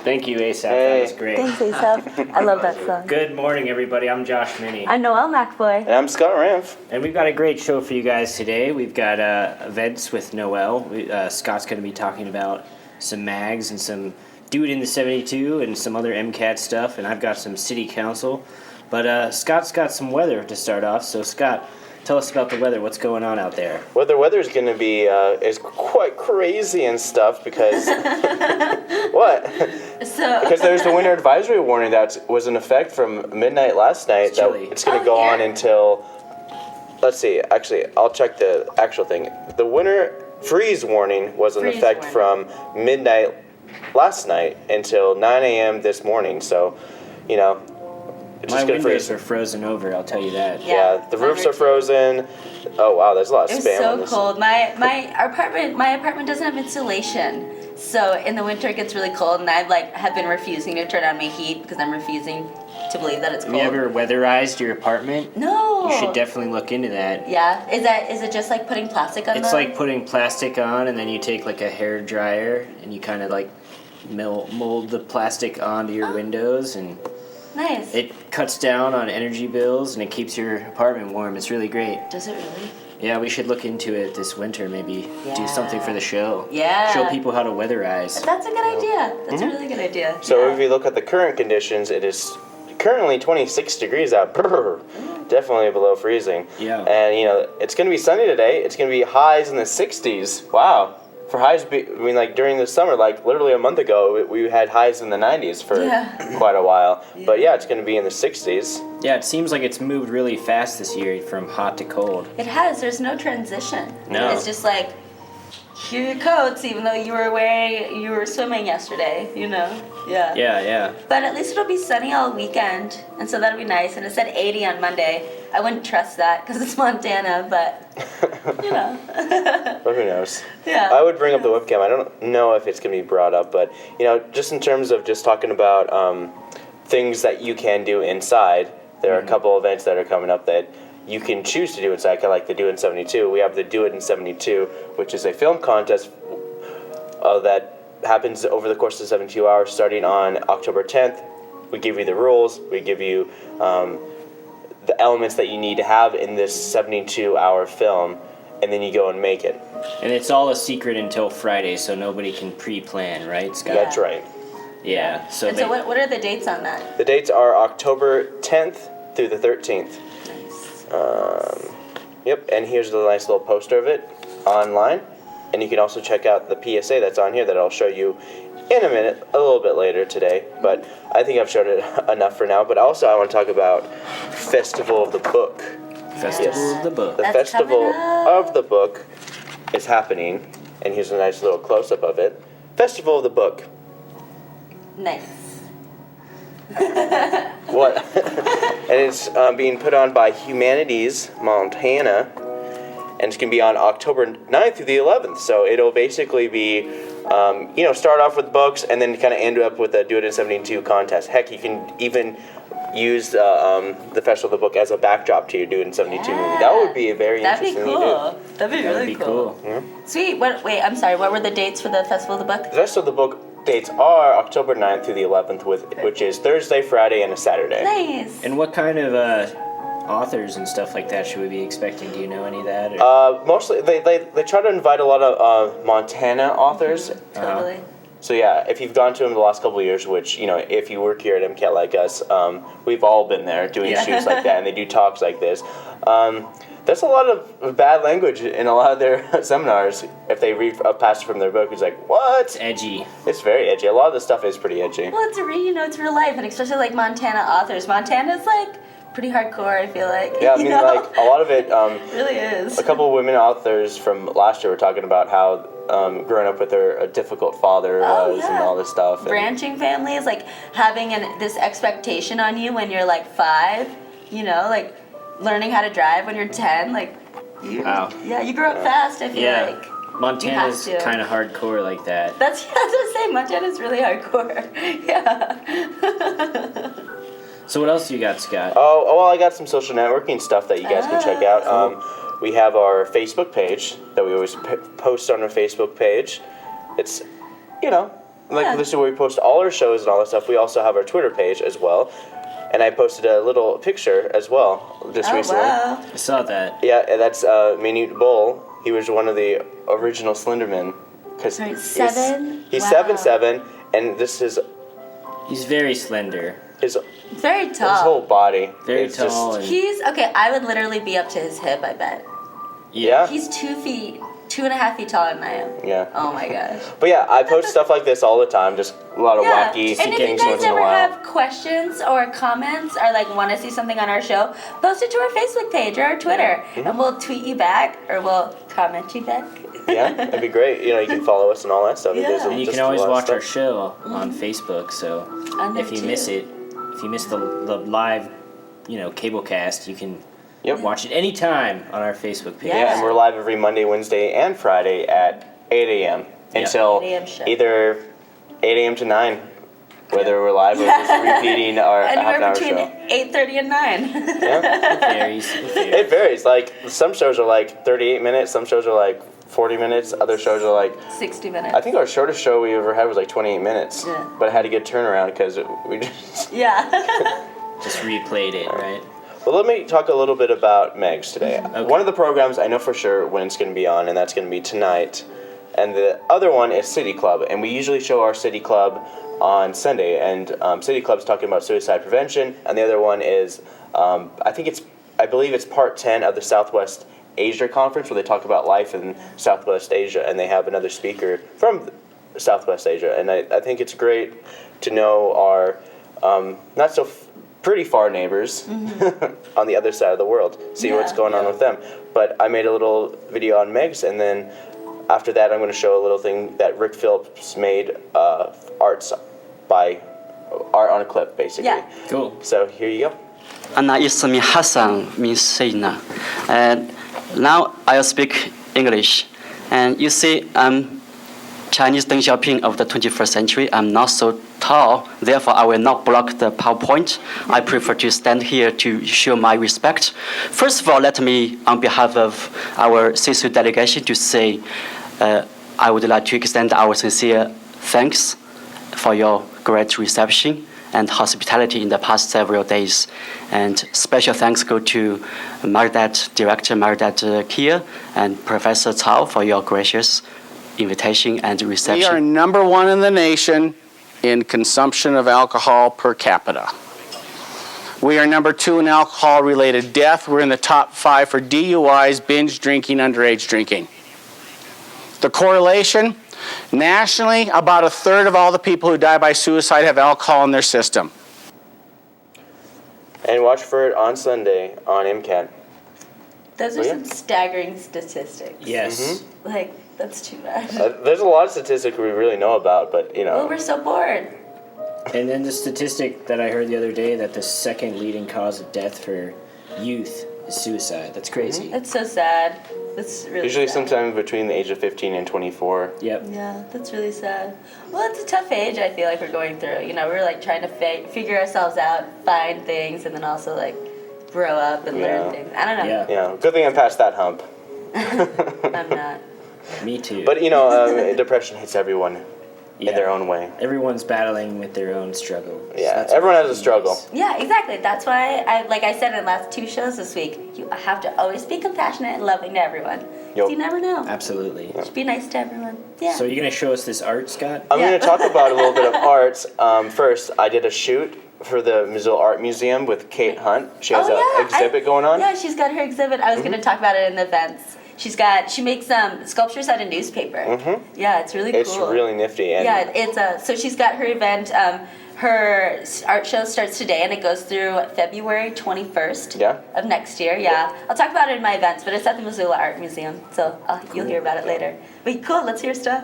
Thank you, Asaph. Hey. That was great. Thanks, Asaph. I love that song. Good morning, everybody. I'm Josh Meny. I'm Noelle McBoy. And I'm Scott Ranf. And we've got a great show for you guys today. We've got events with Noelle. Scott's going to be talking about some mags and some Dude in the 72 and some other MCAT stuff. And I've got some city council. But Scott's got some weather to start off. So, Scott, tell us about the weather. What's going on out there? Well, the weather's going to be is quite crazy and stuff because what? Because there's the winter advisory warning that was in effect from midnight last night. It's chilly. It's going to go on until. Let's see. Actually, I'll check the actual thing. The winter freeze warning was in effect from midnight last night until 9 a.m. this morning. So, you know. It's My just gonna windows freeze. are frozen over, I'll tell you that. Yeah, the roofs are frozen. Oh wow, there's a lot of It's spam on so this. cold. My apartment doesn't have insulation, so in the winter it gets really cold, and have been refusing to turn on my heat because I'm refusing to believe that it's Have cold. you ever weatherized your apartment? No. You should definitely look into that. Yeah. Is it just like putting plastic on? It's like putting plastic on, and then you take like a hair dryer, and you kind of like mold the plastic onto your windows, and Nice. it cuts down on energy bills, and it keeps your apartment warm. It's really great. Does it really? Yeah, we should look into it this winter. Maybe do Yeah. something for the show. Yeah. Show people how to weatherize. That's a good idea. That's a really good idea. So yeah. if you look at the current conditions, it is currently 26 degrees out. Brr, definitely below freezing. Yeah. And you know it's going to be sunny today. It's going to be highs in the 60s. Wow. For highs, like during the summer, like literally a month ago, we had highs in the 90s for quite a while. But yeah, it's going to be in the 60s. Yeah, it seems like it's moved really fast this year from hot to cold. It has. There's no transition. No. It's just like, here are your coats, even though you were swimming yesterday, you know? Yeah. Yeah. But at least it'll be sunny all weekend, and so that'll be nice. And it said 80 on Monday. I wouldn't trust that because it's Montana, but, you know. But who knows? Yeah. I would bring up the webcam. I don't know if it's going to be brought up, but you know, just in terms of just talking about things that you can do inside, there are a couple events that are coming up that you can choose to do inside, kind of like the Do It in 72. We have the Do It in 72, which is a film contest that happens over the course of 72 hours starting on October 10th. We give you the rules. We give you the elements that you need to have in this 72-hour film, and then you go and make it. And it's all a secret until Friday, so nobody can pre-plan, right, Scott? That's right. Yeah. So And so what are the dates on that? The dates are October 10th through the 13th. Nice. Yep, and here's the nice little poster of it online. And you can also check out the PSA that's on here that I'll show you in a minute, a little bit later today. But I think I've showed it enough for now. But also I want to talk about Festival of the Book. Festival of the Book. The That's Festival coming up. of the Book is happening. And here's a nice little close-up of it. Festival of the Book. Nice. What? And it's being put on by Humanities Montana, and it's going to be on October 9th through the 11th. So it'll basically be, start off with books and then kind of end up with a Do It in 72 contest. Heck, you can even use the Festival of the Book as a backdrop to your Do It in 72 movie. That would be a very interesting thing to do. That'd be really cool. Yeah. Sweet. Wait, I'm sorry. What were the dates for the Festival of the Book? The Festival of the Book dates are October 9th through the 11th, which is Thursday, Friday, and a Saturday. Nice. And what kind of authors and stuff like that should we be expecting? Do you know any of that? Or? Mostly, they try to invite a lot of Montana authors. Totally. So yeah, if you've gone to them the last couple of years, which, you know, if you work here at MCAT like us, we've all been there doing shoots like that, and they do talks like this. There's a lot of bad language in a lot of their seminars. If they read a passage from their book, it's like, what? It's edgy. It's very edgy. A lot of the stuff is pretty edgy. Well, it's real life, and especially like Montana authors. Montana's like pretty hardcore, I feel like. Yeah, I mean, like a lot of it. It really is. A couple of women authors from last year were talking about how growing up with a difficult father was and all this stuff. And branching families, like having this expectation on you when you're like 5, you know, like learning how to drive when you're 10, like Wow. Yeah, you grow up fast, I feel like. Montana's You have to. kind of hardcore like that. That's what I was saying, Montana's really hardcore. Yeah. So what else you got, Scott? Oh, well, I got some social networking stuff that you guys can check out. We have our Facebook page that we always post on our Facebook page. It's, you know, like this is where we post all our shows and all that stuff. We also have our Twitter page as well, and I posted a little picture as well just recently. Wow. I saw that. Yeah, and that's Meny Bull. He was one of the original Slendermen. Cause Right, 7? He's Wow. 7'7", and this is He's very slender. his Very tall. whole body. Very is tall. Just, And, He's okay. I would literally be up to his hip. I bet. yeah. He's 2.5 feet taller than I am. Yeah. Oh my gosh. But yeah, I post stuff like this all the time. Just a lot of wacky And if you things guys once in a ever while. have questions or comments or like want to see something on our show, post it to our Facebook page or our Twitter, and we'll tweet you back or we'll comment you back. Yeah, that'd be great. You know, you can follow us and all that stuff. Yeah. There's and you just can always a lot of watch our stuff. show on Facebook. So On there if you too. miss it, if you miss the live, cable cast, you can Yep. watch it anytime on our Facebook page. Yeah, and we're live every Monday, Wednesday, and Friday at 8 a.m. until 8 a.m. show. either 8 a.m. to 9, whether we're live or just repeating our Anywhere half-an-hour between show. 8:30 and 9. Yeah. It varies. It varies. It varies. Like, some shows are like 38 minutes, some shows are like 40 minutes, other shows are like... 60 minutes. I think our shortest show we ever had was like 28 minutes. Yeah. But it had to get turnaround because we just... Yeah. Just replayed it, right? Well, let me talk a little bit about Megs today. Okay. One of the programs I know for sure when it's going to be on, and that's going to be tonight. And the other one is City Club, and we usually show our City Club on Sunday. And City Club's talking about suicide prevention, and the other one is, I believe it's part 10 of the Southwest Asia Conference, where they talk about life in Southwest Asia, and they have another speaker from Southwest Asia. And I think it's great to know our not so pretty far neighbors on the other side of the world, see what's going on with them. But I made a little video on Megs, and then after that I'm going to show a little thing that Rick Phillips made, art on a clip, basically. Yeah. Cool. So here you go. Anna Ismi Hassan means Sayyidina. And now I'll speak English. And you see, I'm Chinese Deng Xiaoping of the 21st century. I'm not so tall, therefore I will not block the PowerPoint. I prefer to stand here to show my respect. First of all, let me, on behalf of our CSU delegation, to say I would like to extend our sincere thanks for your great reception and hospitality in the past several days. And special thanks go to Director Maridat Kia and Professor Cao for your gracious invitation and reception. We are number one in the nation in consumption of alcohol per capita. We are number 2 in alcohol-related death. We're in the top 5 for DUIs, binge drinking, underage drinking. The correlation, nationally, about 1/3 of all the people who die by suicide have alcohol in their system. And watch for it on Sunday on MCAT. Those are some staggering statistics. Yes. Like, that's too bad. There's a lot of statistics we really know about, but you know. Well, we're so bored. And then the statistic that I heard the other day that the second leading cause of death for youth is suicide. That's crazy. That's so sad. That's really Usually sad. sometime between the age of 15 and 24. Yep. Yeah, that's really sad. Well, it's a tough age, I feel like we're going through. You know, we're like trying to figure ourselves out, find things, and then also like grow up and learn things. I don't know. Yeah. Yeah, good thing I'm past that hump. I'm not. Me too. But you know, depression hits everyone in their own way. Everyone's battling with their own struggle. So Yeah, that's everyone what has a it struggle. is. Yeah, exactly. That's why like I said in the last 2 shows this week, you have to always be compassionate and loving to everyone. 'Cause Yup. you never know. Absolutely. Just be nice to everyone. Yeah. So you're gonna show us this art, Scott? I'm Yeah. going to talk about a little bit of arts. First, I did a shoot for the Missoula Art Museum with Kate Hunt. She has an exhibit going on. Yeah, she's got her exhibit. I was going to talk about it in the events. She makes sculptures out of newspaper. Yeah, it's really cool. It's really nifty. And Yeah, it's so she's got her event. Her art show starts today and it goes through February 21st of next year. Yeah, I'll talk about it in my events, but it's at the Missoula Art Museum, so you'll hear about it later. But cool, let's hear stuff.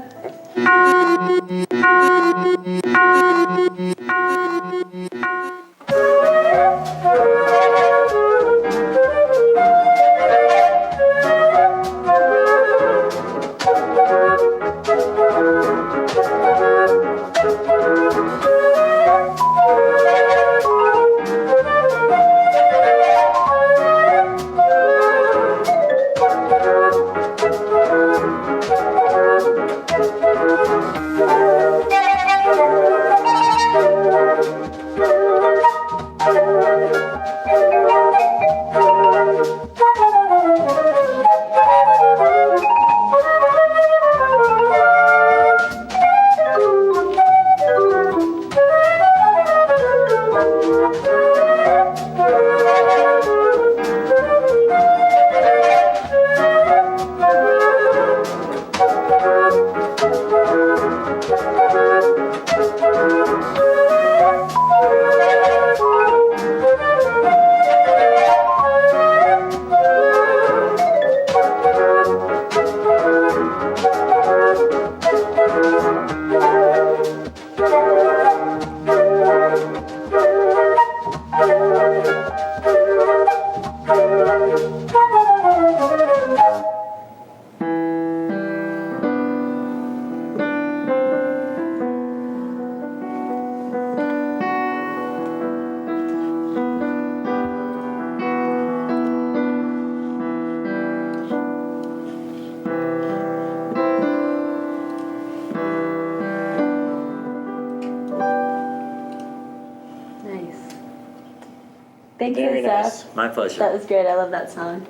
Thank Very you, nice. Asaph. My pleasure. That was great. I love that song.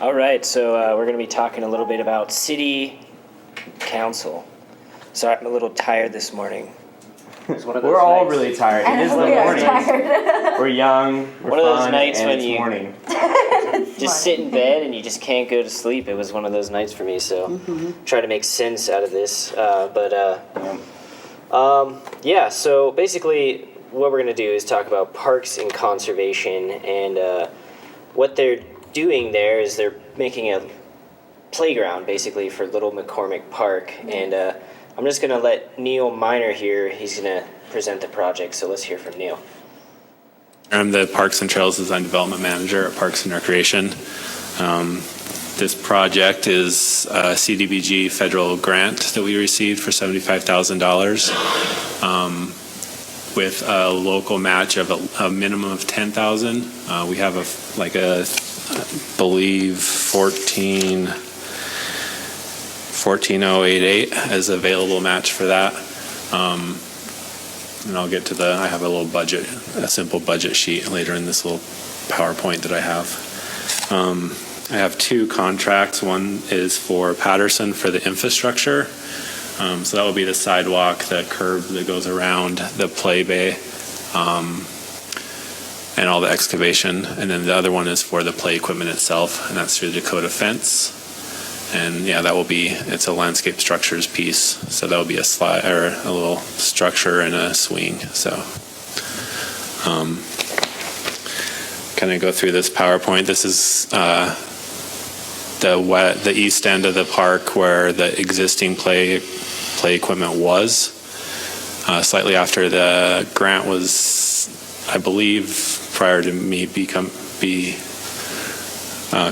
All right, so we're going to be talking a little bit about city council. Sorry, I'm a little tired this morning. It's one of those We're all nights- really tired. I It is know the we are morning. tired. We're young. We're One of those fun, nights and when it's you- morning. just sit in bed and you just can't go to sleep. It was one of those nights for me, so try to make sense out of this. Yeah, so basically what we're going to do is talk about parks and conservation, and what they're doing there is they're making a playground basically for Little McCormick Park, and I'm just going to let Neil Miner here, he's going to present the project, so let's hear from Neil. I'm the Parks and Trails Design Development Manager at Parks and Recreation. This project is a CDBG federal grant that we received for $75,000 with a local match of a minimum of $10,000. We have I believe 14088 as available match for that. And I'll get to I have a simple budget sheet later in this little PowerPoint that I have. I have two contracts. One is for Patterson for the infrastructure. So that will be the sidewalk, the curb that goes around the play bay, and all the excavation. And then the other one is for the play equipment itself, and that's through Dakota Fence. And yeah, it's a landscape structures piece. So that will be a slide or a little structure and a swing. So kind of go through this PowerPoint. This is the east end of the park where the existing play equipment was. Slightly after the grant was, I believe, prior to me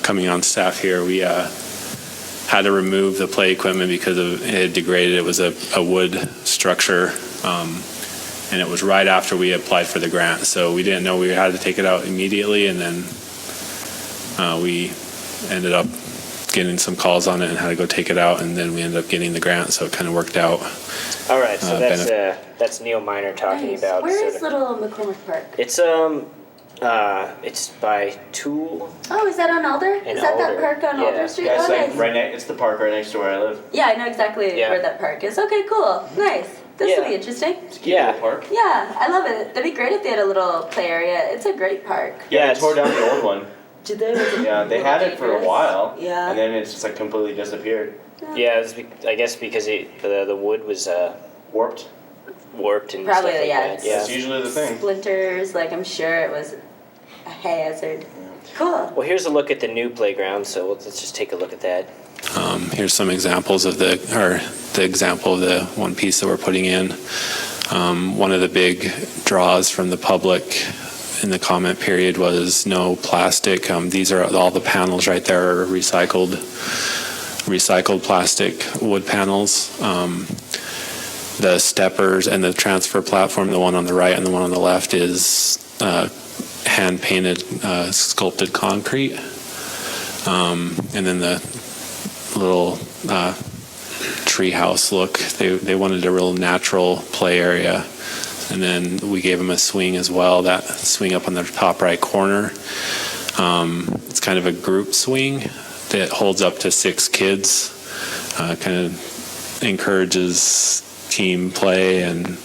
coming on staff here, we had to remove the play equipment because it had degraded. It was a wood structure, and it was right after we applied for the grant. So we didn't know we had to take it out immediately, and then we ended up getting some calls on it and had to go take it out, and then we ended up getting the grant, so it kind of worked out. All right, so that's Neil Miner talking Nice. about. Where sort is of- Little McCormick Park? It's by Tool. Oh, is that on Alder? In Is that Alder. park on Yeah. Alder Street? Yeah, it's Oh, like nice. it's the park right next to where I live. Yeah, I know exactly Yeah. where that park is. Okay, cool. Nice. This will Yeah. be interesting. It's a cute Yeah. little park. Yeah, I love it. That'd be great if they had a little play area. It's a great park. Yeah, Yeah, they tore down the old one. Did they? Yeah, they had it for a while. Yeah. And then it's just like completely disappeared. Yeah, I guess because the wood was Warped. warped and Probably, stuff like yeah, that. it's- Yeah. That's usually the thing. Splinters, like I'm sure it was a hazard. Cool. Well, here's a look at the new playground, so let's just take a look at that. Here's some examples of the example of the one piece that we're putting in. One of the big draws from the public in the comment period was no plastic. These are all the panels right there are recycled plastic wood panels. The steppers and the transfer platform, the one on the right and the one on the left, is hand painted sculpted concrete. And then the little treehouse look, they wanted a real natural play area. And then we gave them a swing as well, that swing up on the top right corner. It's kind of a group swing that holds up to 6 kids, kind of encourages team play and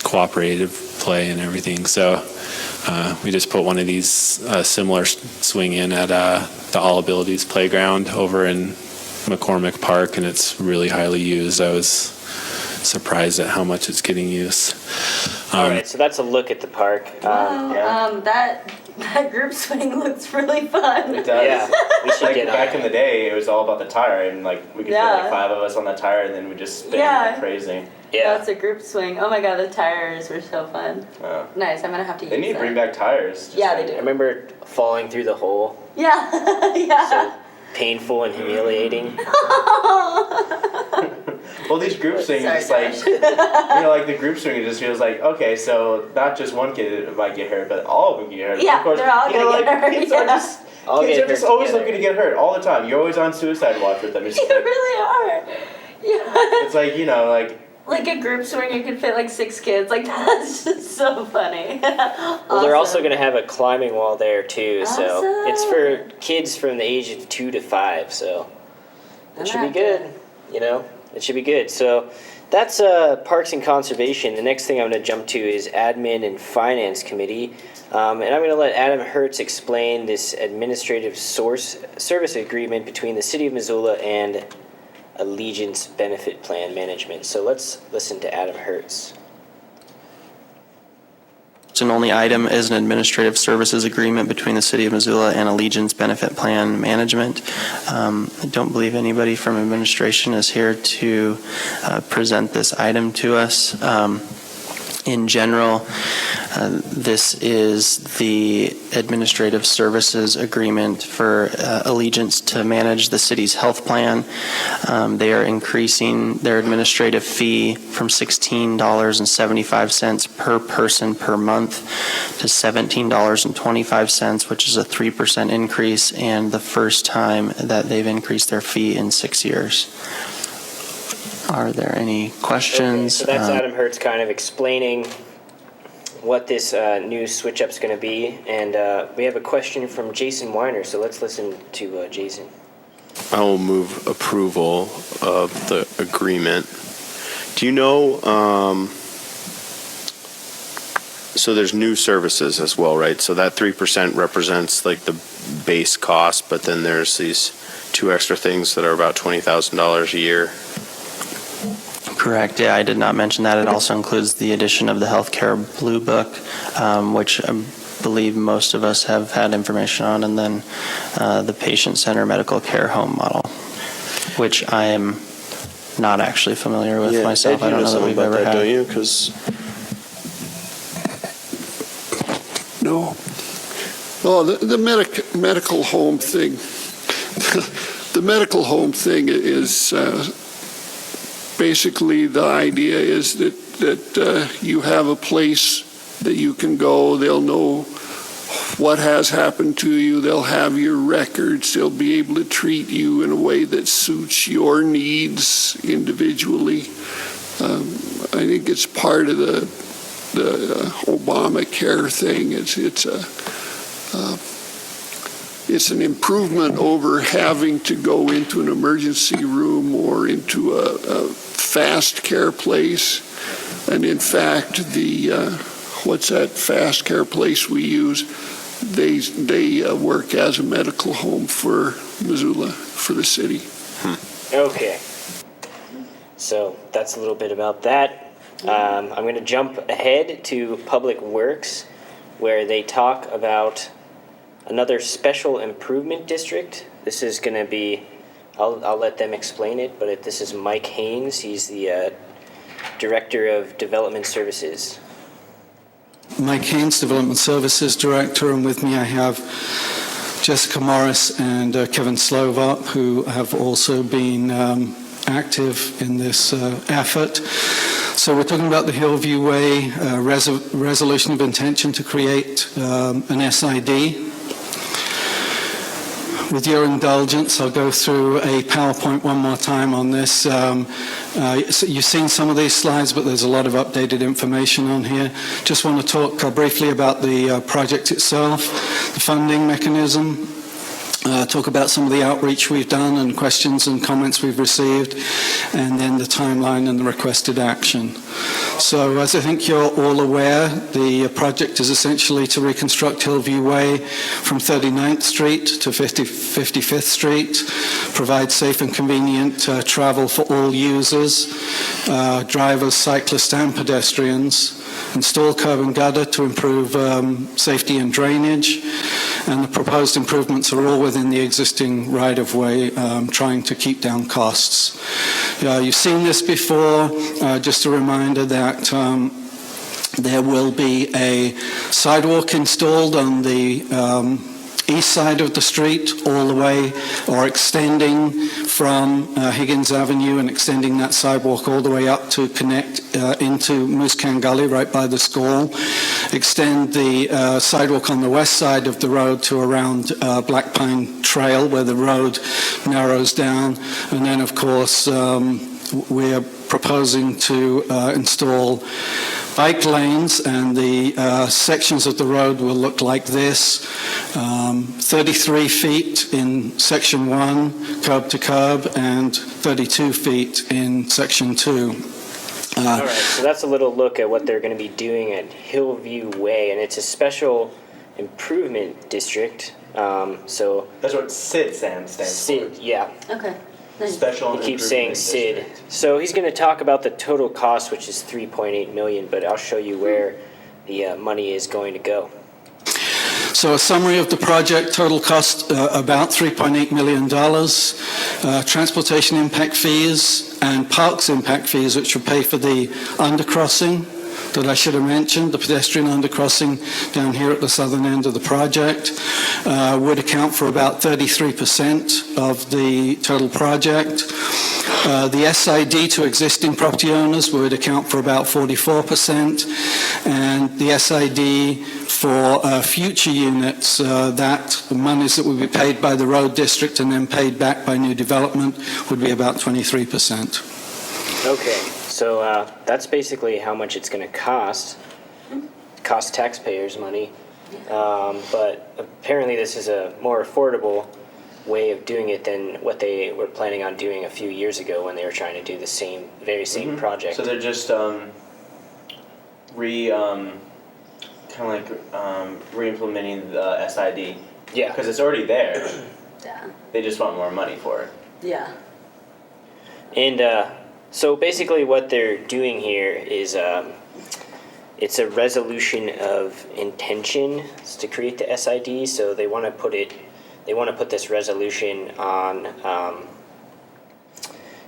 cooperative play and everything. So we just put one of these similar swing in at the All Abilities Playground over in McCormick Park, and it's really highly used. I was surprised at how much it's getting used. All right, so that's a look at the park. Wow. That group swing looks really fun. It does. Yeah, we should Like get back on in the day, it was all about the tire, and like we could Yeah. fit like 5 of us on the tire, and then we just spin Yeah. like crazy. Yeah. That's a group swing. Oh my god, the tires were so fun. Nice. I'm gonna have to use They need to that. bring back tires. Just Yeah, they like- do. I remember falling through the hole. Yeah. yeah. So painful and humiliating. Well, these group swings, Sorry, it's like, Josh. like the group swing, it just feels like, okay, so not just one kid might get hurt, but all of them get hurt. Yeah, of course, they're all gonna get hurt, Kids yeah. are just, All kids get are just hurt always together. looking to get hurt all the time. You're always on suicide watch with them. It's You just like, really are. Yeah. it's like, like like a groups where you can fit like 6 kids. Like that's just so funny. Well, they're also going to have a climbing wall there too, so Awesome. it's for kids from the age of 2 to 5. So it should be good. You know, it should be good. So that's Parks and Conservation. The next thing I'm going to jump to is Admin and Finance Committee. And I'm going to let Adam Hertz explain this administrative service agreement between the City of Missoula and Allegiance Benefit Plan Management. So let's listen to Adam Hertz. And only item is an administrative services agreement between the City of Missoula and Allegiance Benefit Plan Management. I don't believe anybody from administration is here to present this item to us. In general, this is the administrative services agreement for Allegiance to manage the city's health plan. They are increasing their administrative fee from $16.75 per person per month to $17.25, which is a 3% increase, and the first time that they've increased their fee in 6 years. Are there any questions? Okay, so that's Adam Hertz kind of explaining what this new switch-up is going to be. And we have a question from Jason Weiner, so let's listen to Jason. I will move approval of the agreement. Do you know, so there's new services as well, right? So that 3% represents like the base cost, but then there's these 2 extra things that are about $20,000 a year. Correct. Yeah, I did not mention that. It also includes the addition of the Healthcare Blue Book, which I believe most of us have had information on, and then the Patient Center Medical Care Home model, which I am not actually familiar with myself. I don't know that we've ever had. Don't you? Because no. Oh, the medical home thing. The medical home thing is. Basically, the idea is that you have a place that you can go. They'll know what has happened to you. They'll have your records. They'll be able to treat you in a way that suits your needs individually. I think it's part of the Obamacare thing. It's an improvement over having to go into an emergency room or into a fast care place. And in fact, what's that fast care place we use? They work as a medical home for Missoula, for the city. Okay. So that's a little bit about that. I'm going to jump ahead to Public Works, where they talk about another special improvement district. This is going to be, I'll let them explain it, but this is Mike Haynes. He's the Director of Development Services. Mike Haynes, Development Services Director, and with me I have Jessica Morris and Kevin Slovop, who have also been active in this effort. So we're talking about the Hillview Way resolution of intention to create an SID. With your indulgence, I'll go through a PowerPoint one more time on this. So you've seen some of these slides, but there's a lot of updated information on here. Just want to talk briefly about the project itself, the funding mechanism, talk about some of the outreach we've done and questions and comments we've received, and then the timeline and the requested action. So as I think you're all aware, the project is essentially to reconstruct Hillview Way from 39th Street to 55th Street, provide safe and convenient travel for all users, drivers, cyclists and pedestrians, install curb and gutter to improve safety and drainage, and the proposed improvements are all within the existing right-of-way, trying to keep down costs. You've seen this before. Just a reminder that there will be a sidewalk installed on the east side of the street all the way, or extending from Higgins Avenue and extending that sidewalk all the way up to connect into Moose Can Gully right by the school. Extend the sidewalk on the west side of the road to around Black Pine Trail where the road narrows down. And then of course we're proposing to install bike lanes, and the sections of the road will look like this. 33 feet in section 1, curb to curb, and 32 feet in section 2. All right, so that's a little look at what they're going to be doing at Hillview Way, and it's a special improvement district. So That's what SID stands for. SID, yeah. Okay. Nice. Special He keeps saying Improvement SID. District. So he's going to talk about the total cost, which is $3.8 million, but I'll show you where the money is going to go. So a summary of the project: total cost about $3.8 million. Transportation impact fees and parks impact fees, which will pay for the undercrossing that I should have mentioned, the pedestrian undercrossing down here at the southern end of the project, would account for about 33% of the total project. The SID to existing property owners would account for about 44%, and the SID for future units, that the monies that would be paid by the road district and then paid back by new development would be about 23%. Okay, so that's basically how much it's going to cost taxpayers money. But apparently this is a more affordable way of doing it than what they were planning on doing a few years ago when they were trying to do the very same project. So they're just re-implementing the SID. Yeah. Because it's already there. Yeah. They just want more money for it. Yeah. And so basically what they're doing here is it's a resolution of intention to create the SID. So they want to put this resolution on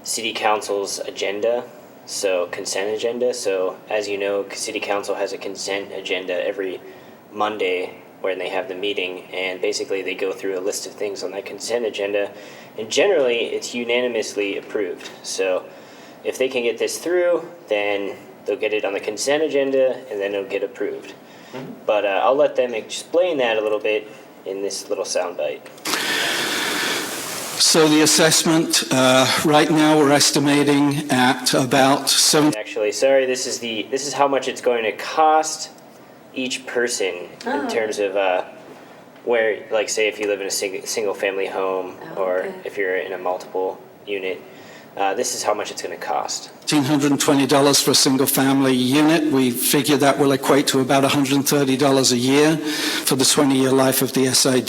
City Council's agenda, so consent agenda. So as you know, City Council has a consent agenda every Monday when they have the meeting, and basically they go through a list of things on that consent agenda, and generally it's unanimously approved. So if they can get this through, then they'll get it on the consent agenda, and then it'll get approved. Mm-hmm. But I'll let them explain that a little bit in this little soundbite. So the assessment, right now we're estimating at about Actually, sorry, this is how much it's going to cost each person in terms of where, like, say if you live in a single family home, or if you're in a multiple unit, this is how much it's going to cost. $1,520 for a single family unit. We figure that will equate to about $130 a year for the 20-year life of the SID.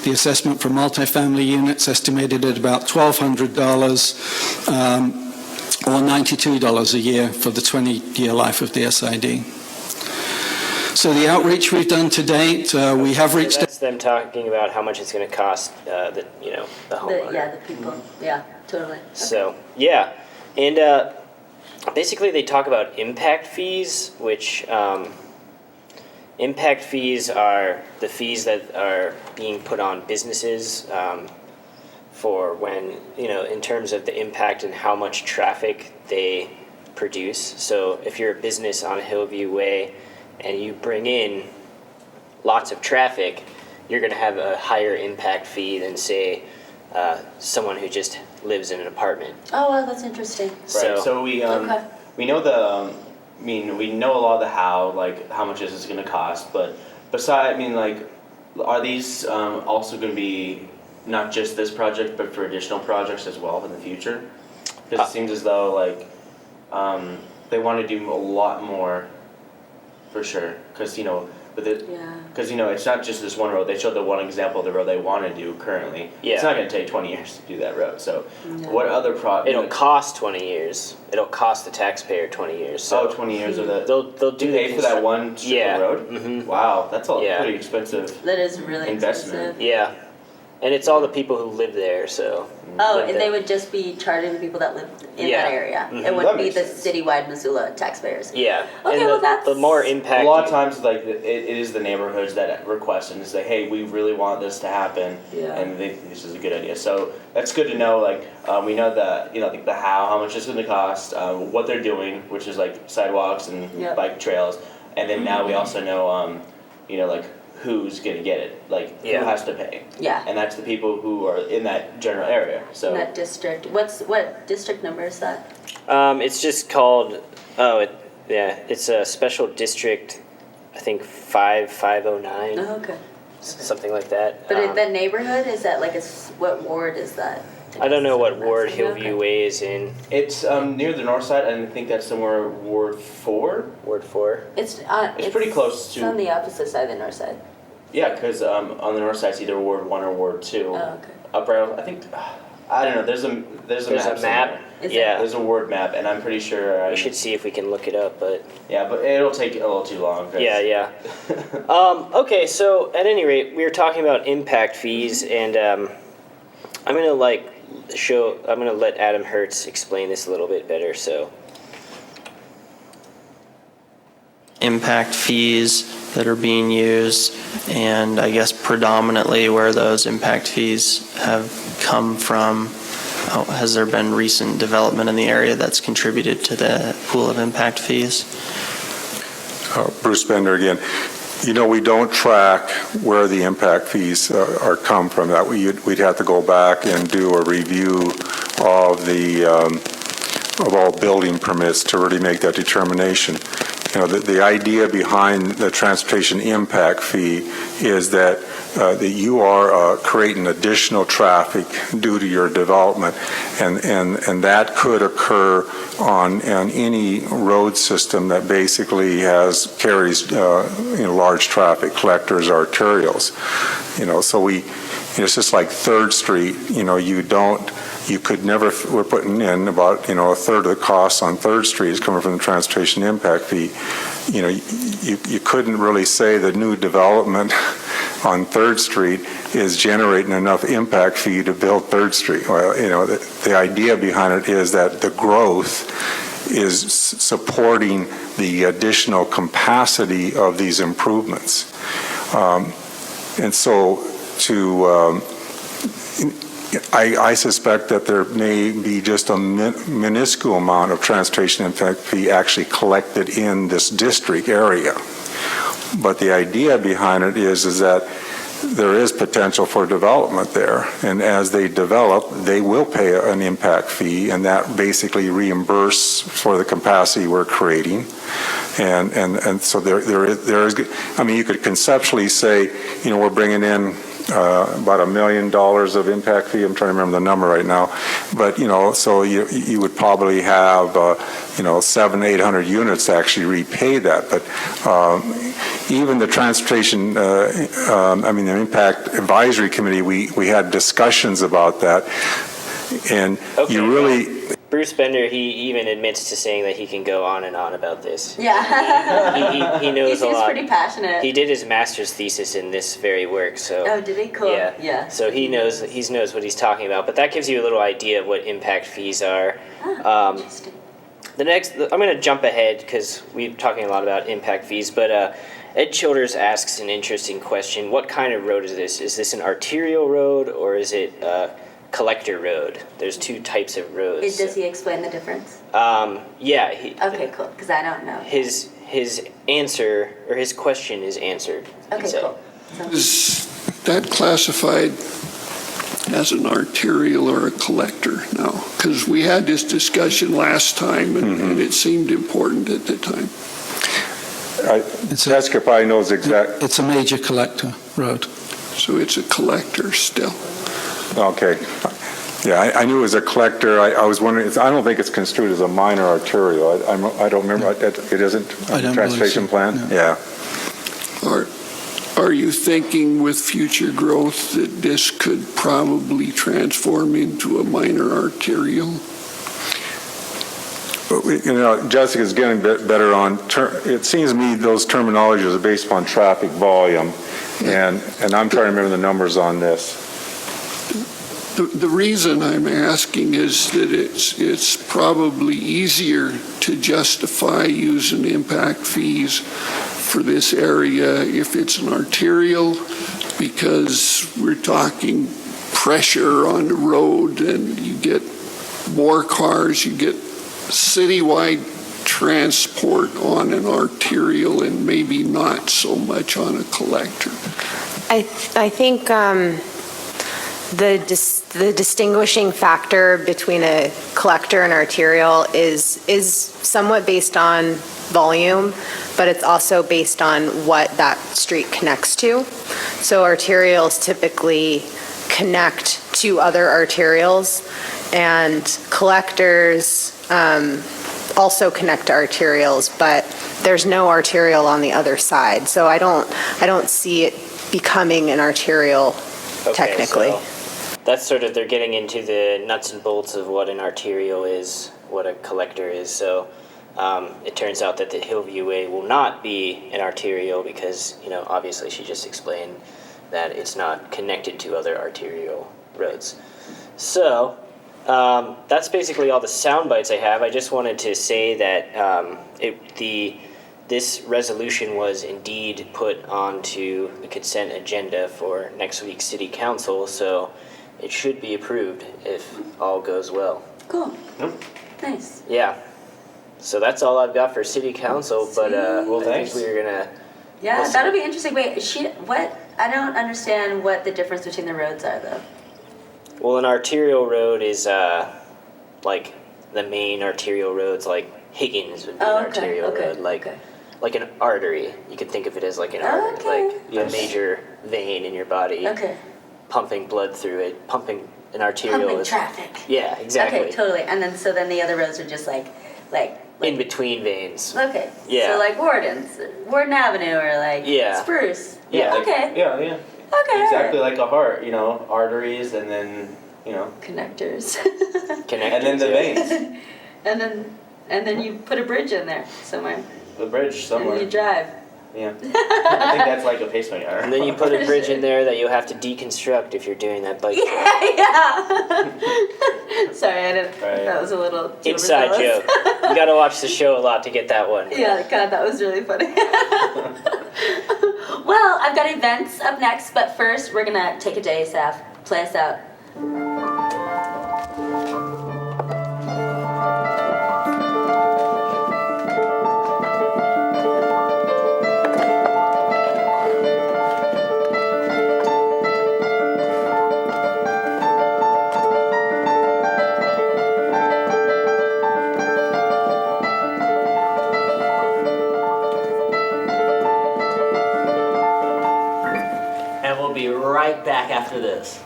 The assessment for multifamily units estimated at about $1,200 or $92 a year for the 20-year life of the SID. So the outreach we've done to date, we have reached... That's them talking about how much it's going to cost the homeowner. The people. Yeah, totally. Okay. So, yeah. And basically they talk about impact fees, which impact fees are the fees that are being put on businesses for when, in terms of the impact and how much traffic they produce. So if you're a business on Hillview Way and you bring in lots of traffic, you're going to have a higher impact fee than, say, someone who just lives in an apartment. Oh, well, that's interesting. Right. So we know we know a lot of the how much is this going to cost, but are these also going to be not just this project, but for additional projects as well in the future? Because it seems as though they want to do a lot more, for sure. Because it's not just this one road. They showed the one example of the road they want to do currently. Yeah. It's not going to take 20 years to do that road. So, what other It'll cost 20 years. It'll cost the taxpayer 20 years. So 20 years of the. They'll do pay for that one strip of road. Mm-hmm. Wow, that's a pretty expensive. That is really investment. expensive. Yeah, and it's all the people who live there. So. And they would just be charging the people that live in that area. Mm-hmm. It wouldn't be the citywide Missoula taxpayers. Yeah. Okay, and that's... the more impact. A lot of times, it is the neighborhoods that request and say, "Hey, we really want this to happen," and they think this is a good idea. So that's good to know. We know that the how much it's going to cost, what they're doing, which is sidewalks and bike trails, and then now we also know, who's going to get it, who has to pay. Yeah. And that's the people who are in that general area. So in that district. What district number is that? It's just called, it's a special district, I think 5509. Oh, okay. Something like that. But the neighborhood, is that like, what ward is that? I don't know what ward Hillview Okay. Way is in. It's near the north side, and I think that's somewhere Ward 4. Ward 4? It's pretty close to. It's on the opposite side of the north side. Yeah, because on the north side it's either Ward 1 or Ward 2. Oh, okay. Upper, I think, I don't know, there's a There's map a map? somewhere. Is Yeah. There's a ward map, and I'm pretty sure. We should see if we can look it up, but... Yeah, but it'll take a little too long. 'cause- Yeah. Okay, so at any rate, we were talking about impact fees, and I'm gonna let Adam Hertz explain this a little bit better. So, Impact fees that are being used, and I guess predominantly where those impact fees have come from. Has there been recent development in the area that's contributed to the pool of impact fees? Bruce Bender again. You know, we don't track where the impact fees are come from. That we'd have to go back and do a review of the of all building permits to really make that determination. You know, the idea behind the transportation impact fee is that that you are creating additional traffic due to your development, and that could occur on any road system that basically carries large traffic, collectors, arterials. You know, so it's just like 3rd Street. You know, you could never, we're putting in about, a third of the costs on 3rd Street is coming from the transportation impact fee. You know, you couldn't really say the new development on 3rd Street is generating enough impact fee to build 3rd Street. Well, the idea behind it is that the growth is supporting the additional capacity of these improvements. And so I suspect that there may be just a minuscule amount of transportation impact fee actually collected in this district area. But the idea behind it is that there is potential for development there, and as they develop, they will pay an impact fee, and that basically reimburse for the capacity we're creating. And so there is. I mean, you could conceptually say, we're bringing in about $1 million of impact fee. I'm trying to remember the number right now, but so you would probably have 700-800 units to actually repay that. But even the transportation, the impact advisory committee, we had discussions about that, and okay, you really. Bruce Bender, he even admits to saying that he can go on and on about this. Yeah. He knows a lot. He seems pretty passionate. He did his master's thesis in this very work, so. Oh, did he? Cool. Yeah. So he knows what he's talking about, but that gives you a little idea of what impact fees are. Interesting. I'm going to jump ahead because we're talking a lot about impact fees, but Ed Childers asks an interesting question. What kind of road is this? Is this an arterial road, or is it collector road? There's 2 types of roads. Does he explain the difference? Yeah. Okay, cool, because I don't know. His answer, or his question is answered. Okay, cool. Is that classified as an arterial or a collector now? Because we had this discussion last time, and it seemed important at the time. Jessica probably knows exactly. It's a major collector road. So it's a collector still. Okay. Yeah, I knew it was a collector. I was wondering, I don't think it's construed as a minor arterial. I don't remember. It isn't I don't transportation believe so. plan? Yeah. Are you thinking with future growth that this could probably transform into a minor arterial? Jessica's getting better on. It seems to me those terminologies are based upon traffic volume, and I'm trying to remember the numbers on this. The reason I'm asking is that it's probably easier to justify using impact fees for this area if it's an arterial, because we're talking pressure on the road and you get more cars, you get citywide transport on an arterial and maybe not so much on a collector. I think the distinguishing factor between a collector and arterial is somewhat based on volume, but it's also based on what that street connects to. So arterials typically connect to other arterials, and collectors also connect to arterials, but there's no arterial on the other side. So I don't see it becoming an arterial technically. So that's sort of, they're getting into the nuts and bolts of what an arterial is, what a collector is. So it turns out that the Hillview Way will not be an arterial because, obviously she just explained that it's not connected to other arterial roads. So that's basically all the sound bites I have. I just wanted to say that this resolution was indeed put onto the consent agenda for next week's city council, so it should be approved if all goes well. Cool. Nice. Yeah. So that's all I've got for city council, but I think we're gonna... Yeah, that'll be interesting. Wait, what? I don't understand what the difference between the roads are, though. Well, an arterial road is like the main arterial roads, like Higgins would be an arterial road, like an artery. You can think of it as like an artery, like a major vein in your body, pumping blood through it, pumping an arterial. Pumping traffic. Yeah, exactly. Okay, totally. And then the other roads are just like in between veins. Okay. Yeah. So like Warden Avenue, or like Spruce. Yeah. Okay. Yeah. Okay. Exactly like a heart, arteries, and then connectors. And then the veins. and then you put a bridge in there somewhere. The bridge somewhere. And you drive. Yeah. I think that's like a pacemaker. And then you put a bridge in there that you'll have to deconstruct if you're doing that bike. Yeah. Sorry, I didn't. Right. That was a little too inside overzealous. joke. You gotta watch the show a lot to get that one. Yeah, God, that was really funny. Well, I've got events up next, but first we're gonna take a day, Asaph. Play us out. Right back after this.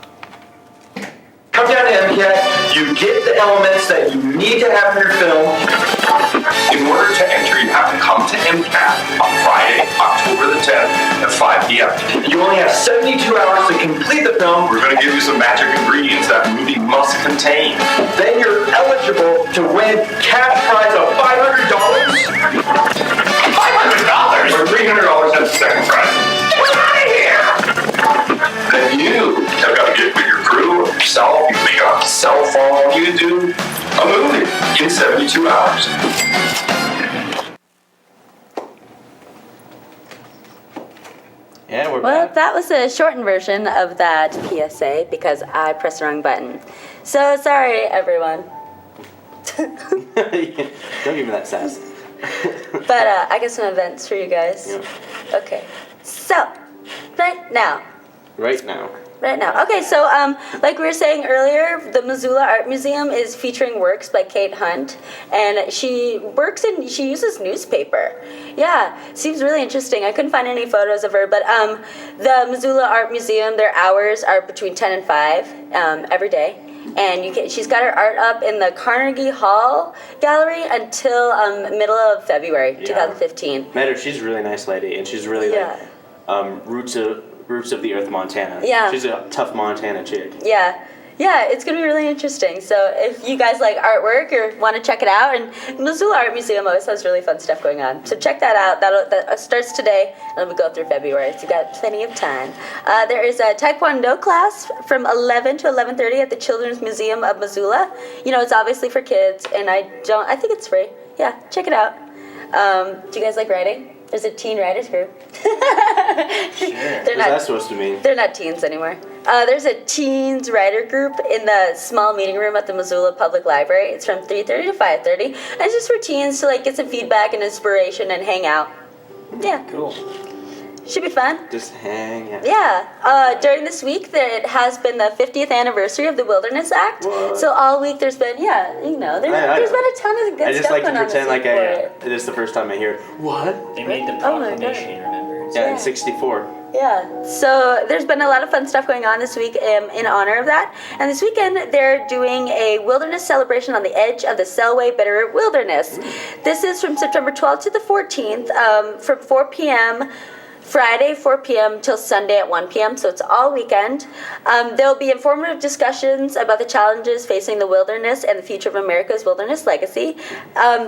Come down to MCAT, you get the elements that you need to have in your film. In order to enter, you have to come to MCAT on Friday, October the 10th at 5 p.m. You only have 72 hours to complete the film. We're going to give you some magic ingredients that movie must contain. Then you're eligible to win cash prize of $500. $500? Or $300 as the second prize. Get out of here! Then you have got to get with your crew or yourself. You make a cell phone. You do a movie in 72 hours. Yeah, we're Well, back. that was a shortened version of that PSA because I pressed the wrong button. So sorry, everyone. Don't give me that sass. But I got some events for you guys. Yeah. Okay. So, right now. Okay, so like we were saying earlier, the Missoula Art Museum is featuring works by Kate Hunt, and she uses newspaper. Yeah, seems really interesting. I couldn't find any photos of her, but the Missoula Art Museum, their hours are between 10 and 5 every day. And she's got her art up in the Carnegie Hall Gallery until middle of February 2015. Met her, she's a really nice lady, and she's really like roots of the earth Montana. Yeah. She's a tough Montana chick. Yeah, it's going to be really interesting. So if you guys like artwork or want to check it out, and Missoula Art Museum always has really fun stuff going on. So check that out. That starts today, and it'll go through February, so you've got plenty of time. There is a Taekwondo class from 11 to 11:30 at the Children's Museum of Missoula. It's obviously for kids, and I think it's free. Yeah, check it out. Do you guys like writing? There's a teen writers group. Sure. What's that supposed to mean? They're not teens anymore. There's a teens writer group in the small meeting room at the Missoula Public Library. It's from 3:30 to 5:30. And it's just for teens to get some feedback and inspiration and hang out. Yeah. Cool. Should be fun. Just hang out. Yeah. During this week, it has been the 50th anniversary of the Wilderness Act. What? So all week there's been, there's been a ton of good I just stuff like to going on pretend this like week for it is the first time I hear it. What? They made the Oh my proclamation, God. remember? Yeah, in 64. Yeah, so there's been a lot of fun stuff going on this week in honor of that. And this weekend, they're doing a wilderness celebration on the edge of the Selway Bitterroot Wilderness. This is from September 12th to the 14th, from 4 p.m., Friday, 4 p.m. till Sunday at 1 p.m., so it's all weekend. There'll be informative discussions about the challenges facing the wilderness and the future of America's wilderness legacy.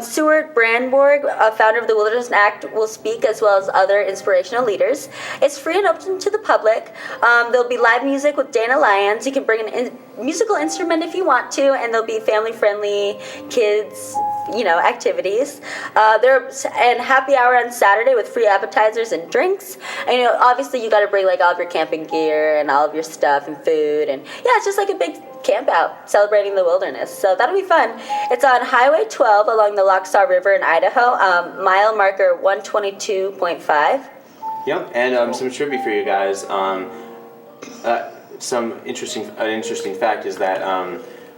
Stuart Brandborg, founder of the Wilderness Act, will speak, as well as other inspirational leaders. It's free and open to the public. There'll be live music with Dana Lyons. You can bring an musical instrument if you want to, and there'll be family-friendly kids activities. And happy hour on Saturday with free appetizers and drinks. And, obviously you got to bring like all of your camping gear and all of your stuff and food. And it's just like a big camp out celebrating the wilderness. So that'll be fun. It's on Highway 12 along the Lochsaw River in Idaho, mile marker 122.5. Yep, and some trivia for you guys. An interesting fact is that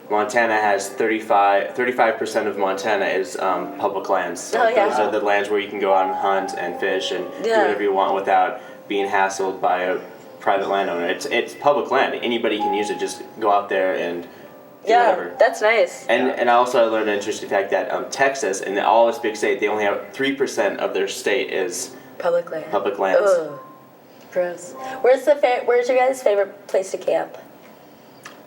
Montana has 35% of Montana is public lands. So those are the lands where you can go out and hunt and fish and do whatever you want without being hassled by a private landowner. It's public land. Anybody can use it. Just go out there and do whatever. That's nice. And I learned an interesting fact that Texas, and all this big state, they only have 3% of their state is public land. Public lands. Ugh. Gross. Where's your guys' favorite place to camp?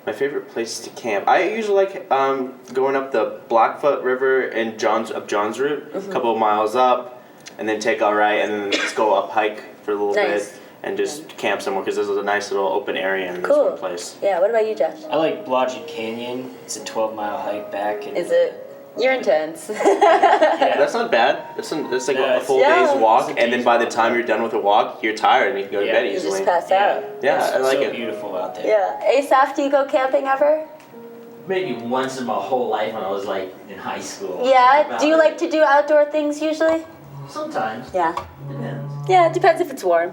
My favorite place to camp. I usually like going up the Blackfoot River and Johns Route, a couple of miles up, and then take a right, and then just go up hike for a little bit and just camp somewhere because there's a nice little open area in this one place. Yeah. What about you, Josh? I like Blodgett Canyon. It's a 12-mile hike back. Is it? You're intense. Yeah, that's not bad. That's like a full day's walk, and then by the time you're done with the walk, you're tired and you can go to bed easily. You just pass out. Yeah, I like so it. Beautiful out there. Yeah. Asaph, do you go camping ever? Maybe once in my whole life when I was like in high school. Yeah. Do you like to do outdoor things usually? Sometimes. Yeah. Depends. Yeah, it depends if it's warm.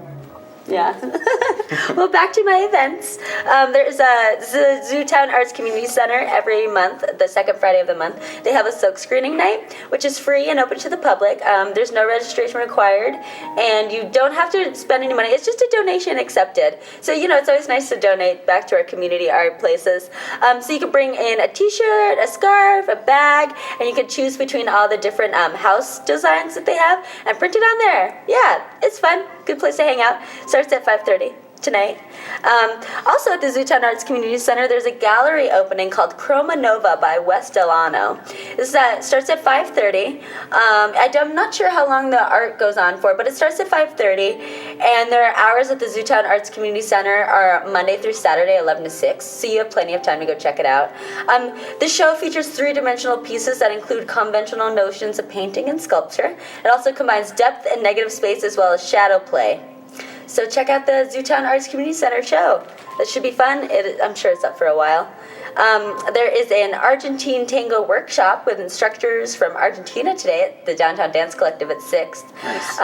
Yeah. Well, back to my events. There's the Zootown Arts Community Center every month, the second Friday of the month. They have a silk screening night, which is free and open to the public. There's no registration required, and you don't have to spend any money. It's just a donation accepted. So, it's always nice to donate back to our community art places. So you can bring in a t-shirt, a scarf, a bag, and you can choose between all the different house designs that they have and print it on there. Yeah, it's fun. Good place to hang out. Starts at 5:30 tonight. Also at the Zootown Arts Community Center, there's a gallery opening called Chroma Nova by Wes Delano. This starts at 5:30. I'm not sure how long the art goes on for, but it starts at 5:30, and their hours at the Zootown Arts Community Center are Monday through Saturday, 11 to 6, so you have plenty of time to go check it out. The show features three-dimensional pieces that include conventional notions of painting and sculpture. It also combines depth and negative space as well as shadow play. So check out the Zootown Arts Community Center show. That should be fun. I'm sure it's up for a while. There is an Argentine tango workshop with instructors from Argentina today at the Downtown Dance Collective at 6. Nice.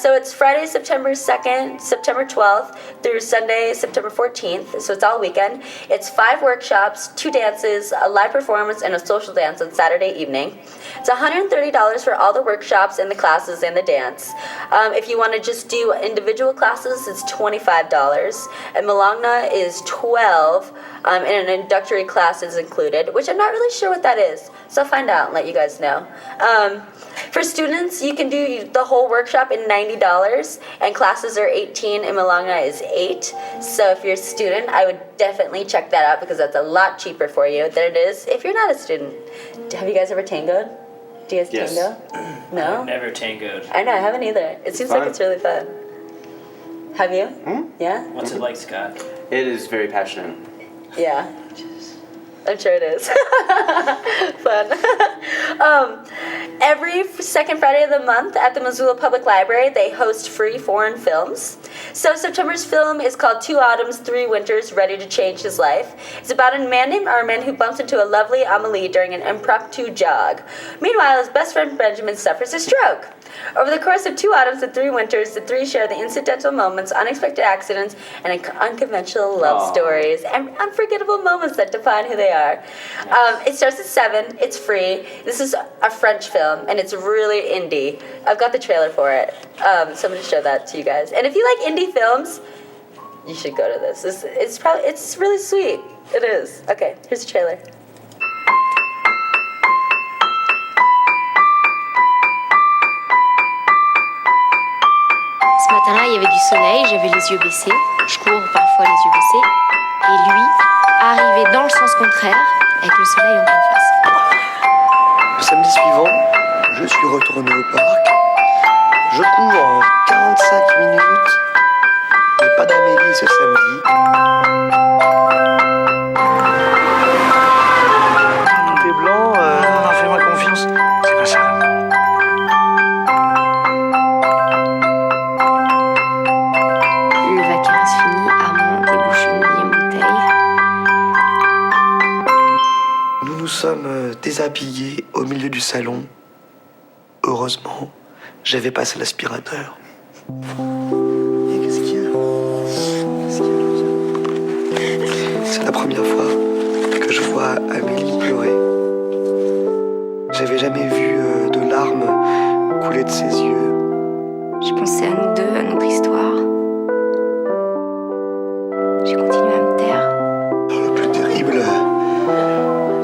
So it's Friday, September 2nd, September 12th through Sunday, September 14th. So it's all weekend. It's 5 workshops, 2 dances, a live performance, and a social dance on Saturday evening. It's $130 for all the workshops and the classes and the dance. If you want to just do individual classes, it's $25. And Malagna is $12, and an introductory class is included, which I'm not really sure what that is. So I'll find out and let you guys know. For students, you can do the whole workshop in $90, and classes are $18, and Malagna is $8. So if you're a student, I would definitely check that out because that's a lot cheaper for you than it is if you're not a student. Have you guys ever tangoed? Do you guys tango? No? I've never tangoed. I know, I haven't either. It seems like it's really fun. Have you? Yeah? What's it like, Scott? It is very passionate. Yeah. I'm sure it is. Fun. Every second Friday of the month at the Missoula Public Library, they host free foreign films. So September's film is called 2 Autumns, 3 Winters, Ready to Change His Life. It's about a man named Armin who bumps into a lovely Amelie during an impromptu jog. Meanwhile, his best friend Benjamin suffers a stroke. Over the course of 2 autumns and 3 winters, the three share the incidental moments, unexpected accidents, and unconventional love stories, and unforgettable moments that define who they are. It starts at 7. It's free. This is a French film, and it's really indie. I've got the trailer for it, so I'm going to show that to you guys. And if you like indie films, you should go to this. It's really sweet. It is. Okay, here's the trailer. Ce matin-là, il y avait du soleil, j'avais les yeux baissés. Je cours parfois les yeux baissés. Et lui arrivait dans le sens contraire, avec le soleil en pleine face. Le samedi suivant, je suis retourné au parc. Je cours en 45 minutes. Mais pas d'Amélie ce samedi. Tout est blanc, non, fais-moi confiance. C'est pas ça. Le vacarme fini, Armand débouche une millième bouteille. Nous nous sommes déshabillés au milieu du salon. Heureusement, j'avais passé l'aspirateur. Et qu'est-ce qu'il y a? C'est la première fois que je vois Amélie pleurer. J'avais jamais vu de larmes couler de ses yeux. Je pensais à nous deux, à notre histoire. J'ai continué à me taire. Le plus terrible,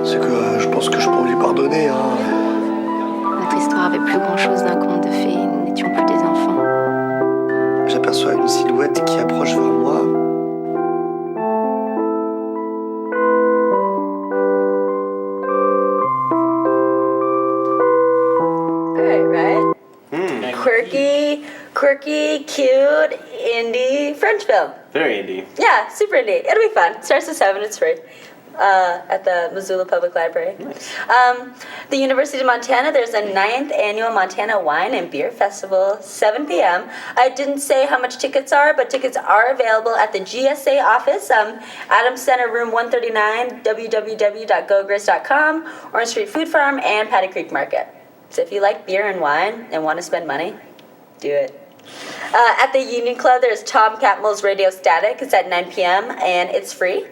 c'est que je pense que je peux lui pardonner. Notre histoire avait plus grand-chose d'un conte de fées. Nous n'étions plus des enfants. J'aperçois une silhouette qui approche vers moi. Quirky, cute, indie French film. Very indie. Yeah, super indie. It'll be fun. Starts at 7. It's free. At the Missoula Public Library. Nice. The University of Montana, there's a 9th annual Montana Wine and Beer Festival, 7 p.m. I didn't say how much tickets are, but tickets are available at the GSA office, Adams Center, room 139, www.gogris.com, Orange Street Food Farm, and Paddy Creek Market. So if you like beer and wine and want to spend money, do it. At the Union Club, there's Tom Catmull's Radio Static. It's at 9 p.m. and it's free.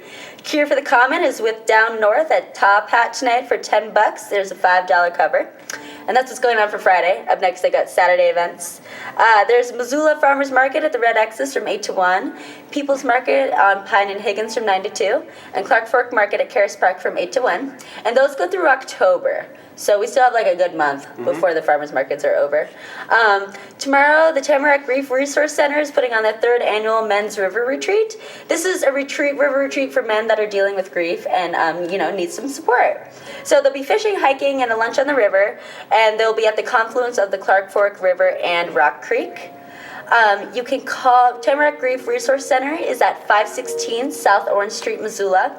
Cure for the Common is with Down North at Top Hat tonight for $10. There's a $5 cover. And that's what's going on for Friday. Up next, they got Saturday events. There's Missoula Farmers Market at the Red X's from 8 to 1. People's Market on Pine and Higgins from 9 to 2. And Clark Fork Market at Caris Park from 8 to 1. And those go through October. So we still have like a good month before the farmers markets are over. Tomorrow, the Tamarack Reef Resource Center is putting on their 3rd annual Men's River Retreat. This is a river retreat for men that are dealing with grief and need some support. So they'll be fishing, hiking, and a lunch on the river, and they'll be at the confluence of the Clark Fork River and Rock Creek. You can call Tamarack Reef Resource Center is at 516 South Orange Street, Missoula.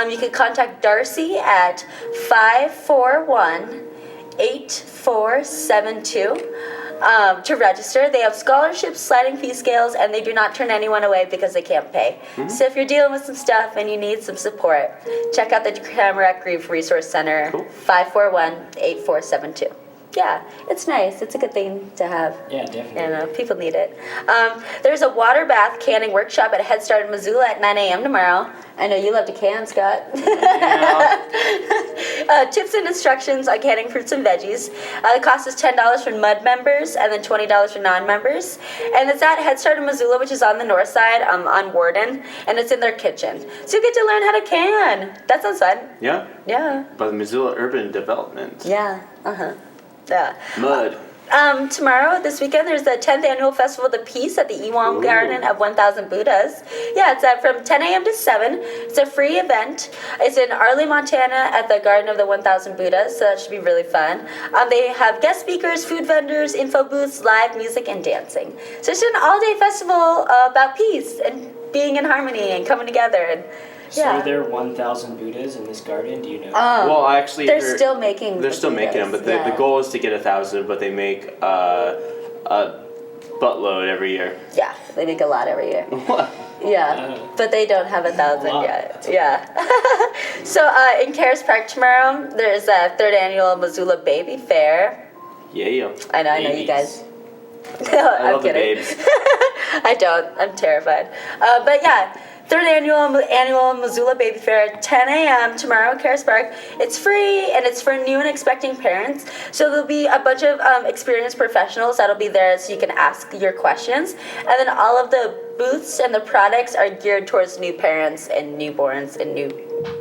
You can contact Darcy at 541-8472 to register. They have scholarships, sliding fee scales, and they do not turn anyone away because they can't pay. So if you're dealing with some stuff and you need some support, check out the Tamarack Reef Resource Center, 541-8472. Yeah, it's nice. It's a good thing to have. Yeah, definitely. And people need it. There's a water bath canning workshop at Head Start in Missoula at 9 a.m. tomorrow. I know you love to can, Scott. Tips and instructions on canning fruits and veggies. The cost is $10 for MUD members and then $20 for non-members. And it's at Head Start in Missoula, which is on the north side on Warden, and it's in their kitchen. So you get to learn how to can. That sounds fun. Yeah? Yeah. By the Missoula Urban Development. Yeah, Yeah. Mud. Tomorrow, this weekend, there's the 10th annual Festival of the Peace at the Ewam Garden of 1,000 Buddhas. Yeah, it's from 10 a.m. to 7. It's a free event. It's in Arley, Montana at the Garden of the 1,000 Buddhas, so that should be really fun. They have guest speakers, food vendors, info booths, live music, and dancing. So it's an all-day festival about peace and being in harmony and coming together and So are there 1,000 Buddhas in this garden? Do you know? Well, actually, they're still making. They're still making them, but the goal is to get 1,000. But they make a buttload every year. Yeah, they make a lot every year. What? Yeah, but they don't have 1,000 yet. Yeah. So in Cares Park tomorrow, there's a 3rd annual Missoula Baby Fair. Yeah. I know you guys. I love kidding. the babes. I don't. I'm terrified. But yeah, 3rd annual Missoula Baby Fair, 10 a.m. tomorrow at Cares Park. It's free and it's for new and expecting parents. So there'll be a bunch of experienced professionals that'll be there so you can ask your questions. And then all of the booths and the products are geared towards new parents and newborns and new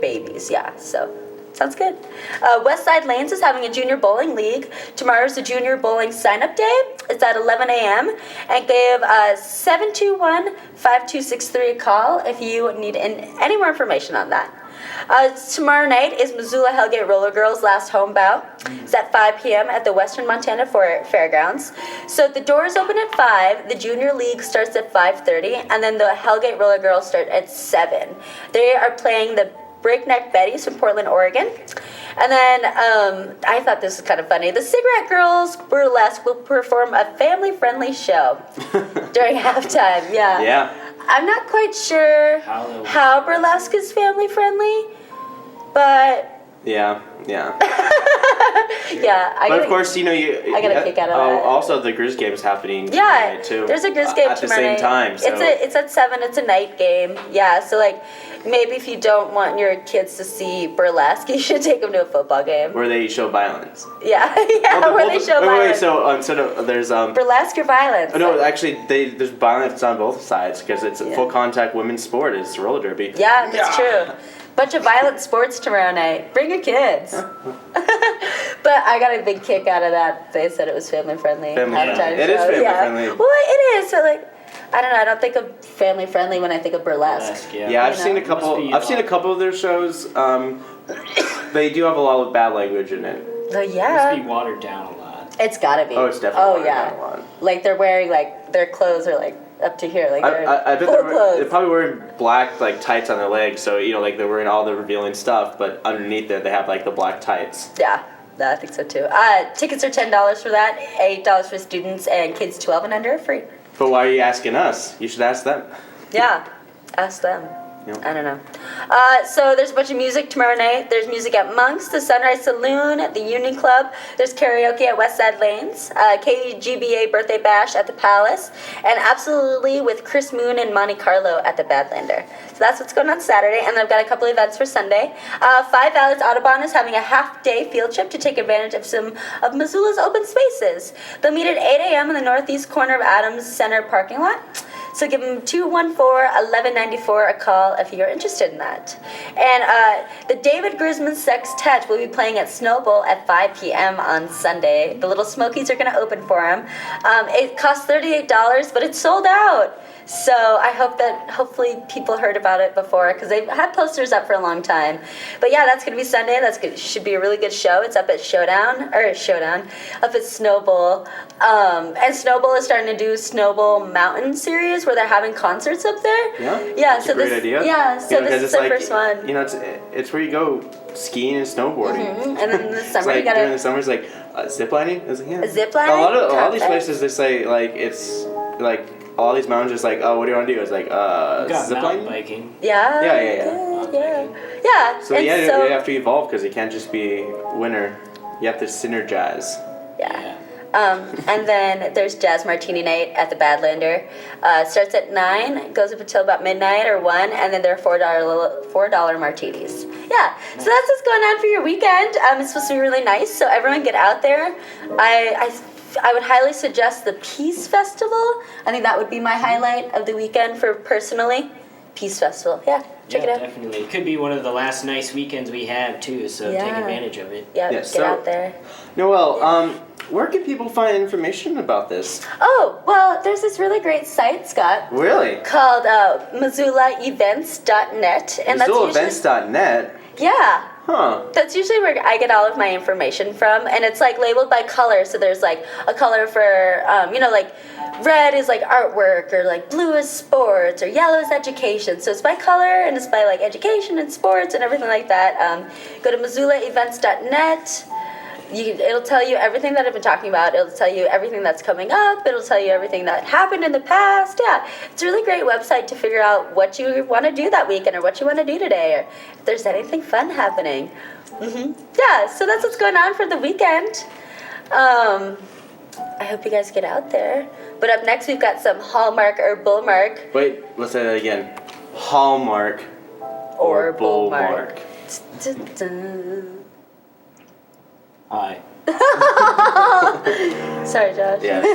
babies. Yeah, so sounds good. Westside Lanes is having a junior bowling league. Tomorrow's the junior bowling sign-up day. It's at 11 a.m. And give 721-5263 a call if you need any more information on that. Tomorrow night is Missoula Hellgate Roller Girls' last home bout. It's at 5 p.m. at the Western Montana Fairgrounds. So the doors open at 5, the junior league starts at 5:30, and then the Hellgate Roller Girls start at 7. They are playing the Breakneck Betties from Portland, Oregon. And then I thought this was kind of funny. The Cigarette Girls Burlesque will perform a family-friendly show during halftime. Yeah. I'm not quite sure how burlesque is family-friendly, but Yeah. yeah. But of course, I got a kick out of that. Also, the Grizz game's happening Yeah, tonight too. there's a Grizz game at the tomorrow same night. time. So. It's at 7. It's a night game. Yeah, so like maybe if you don't want your kids to see burlesque, you should take them to a football game. Where they show violence. Yeah, where they show violence. So instead of there's burlesque or violence? No, actually, there's violence on both sides because it's a full contact women's sport. It's roller derby. Yeah, that's true. Bunch of violent sports tomorrow night. Bring your kids. But I got a big kick out of that. They said it was family friendly. It is family friendly. Well, it is. So like, I don't know. I don't think of family friendly when I think of burlesque. Yeah, I've seen a couple. I've seen a couple of their shows. They do have a lot of bad language in it. Oh yeah. It must be watered down a lot. It's gotta be. Oh, it's definitely watered down a lot. Like they're wearing like their clothes are like up to here. Like they're I bet full clothes. they're probably wearing black like tights on their legs, so like they're wearing all the revealing stuff, but underneath there they have like the black tights. Yeah, I think so too. Tickets are $10 for that, $8 for students, and kids 12 and under are free. But why are you asking us? You should ask them. Yeah, ask them. Yep. I don't know. So there's a bunch of music tomorrow night. There's music at Monk's, the Sunrise Saloon, at the Union Club. There's karaoke at Westside Lanes, KGBA Birthday Bash at the Palace, and Absolutely with Chris Moon and Monte Carlo at the Badlander. So that's what's going on Saturday, and I've got a couple events for Sunday. Five Valleys Audubon is having a half-day field trip to take advantage of some of Missoula's open spaces. They'll meet at 8 a.m. in the northeast corner of Adams Center parking lot. So give them 214-1194 a call if you're interested in that. And the David Grisman Sextet will be playing at Snowball at 5 p.m. on Sunday. The Little Smokies are going to open for him. It costs $38, but it's sold out. So I hope that hopefully people heard about it before because they've had posters up for a long time. But yeah, that's going to be Sunday. That's good. Should be a really good show. It's up at Showdown, up at Snowball. And Snowball is starting to do Snowball Mountain series where they're having concerts up there. Yeah. Yeah. That's So a great this. idea. Yeah. So this is the first one. It's where you go skiing and snowboarding. Mm-hmm. And then in the summer it's you gotta during the summer it's like ziplining. Ziplining. A lot of these places they say like it's like all these mountains just like, oh, what do you want to do? It's like mountain biking. Yeah. Yeah. So and you have to evolve because it can't just be winter. You have to synergize. Yeah. And then there's Jazz Martini Night at the Badlander. Starts at 9, goes up until about midnight or 1, and then there are $4 martinis. Yeah, so that's what's going on for your weekend. It's supposed to be really nice, so everyone get out there. I would highly suggest the Peace Festival. I think that would be my highlight of the weekend for personally. Peace Festival, check it out. Definitely. It could be one of the last nice weekends we have too, so take advantage of it. Yeah, get out there. Noelle, where can people find information about this? Oh, well, there's this really great site, Scott. Really? Called MissoulaEvents.net. MissoulaEvents.net? Yeah. Huh. That's usually where I get all of my information from, and it's like labeled by color. So there's like a color for, like red is like artwork, or like blue is sports, or yellow is education. So it's by color, and it's by like education and sports and everything like that. Go to MissoulaEvents.net. It'll tell you everything that I've been talking about. It'll tell you everything that's coming up. It'll tell you everything that happened in the past. Yeah, it's a really great website to figure out what you want to do that weekend, or what you want to do today, or if there's anything fun happening. Yeah, so that's what's going on for the weekend. I hope you guys get out there. But up next, we've got some Hallmark or Bullmark. Wait, let's say that again. Hallmark or Bullmark. Hi. Sorry, Josh. Yes.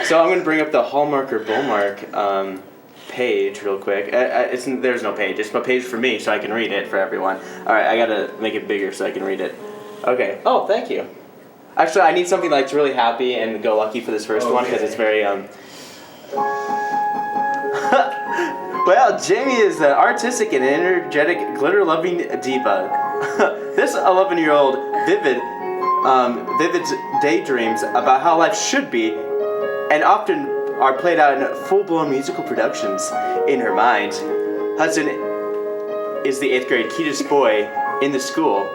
So I'm going to bring up the Hallmark or Bullmark page real quick. There's no page. It's a page for me so I can read it for everyone. All right, I got to make it bigger so I can read it. Okay. Oh, thank you. Actually, I need something like really happy and go lucky for this first one because it's very Well, Jamie is an artistic and energetic, glitter-loving diva. This 11-year-old vivid daydreams about how life should be, and often are played out in full-blown musical productions in her mind. Hudson is the 8th grade cutest boy in the school,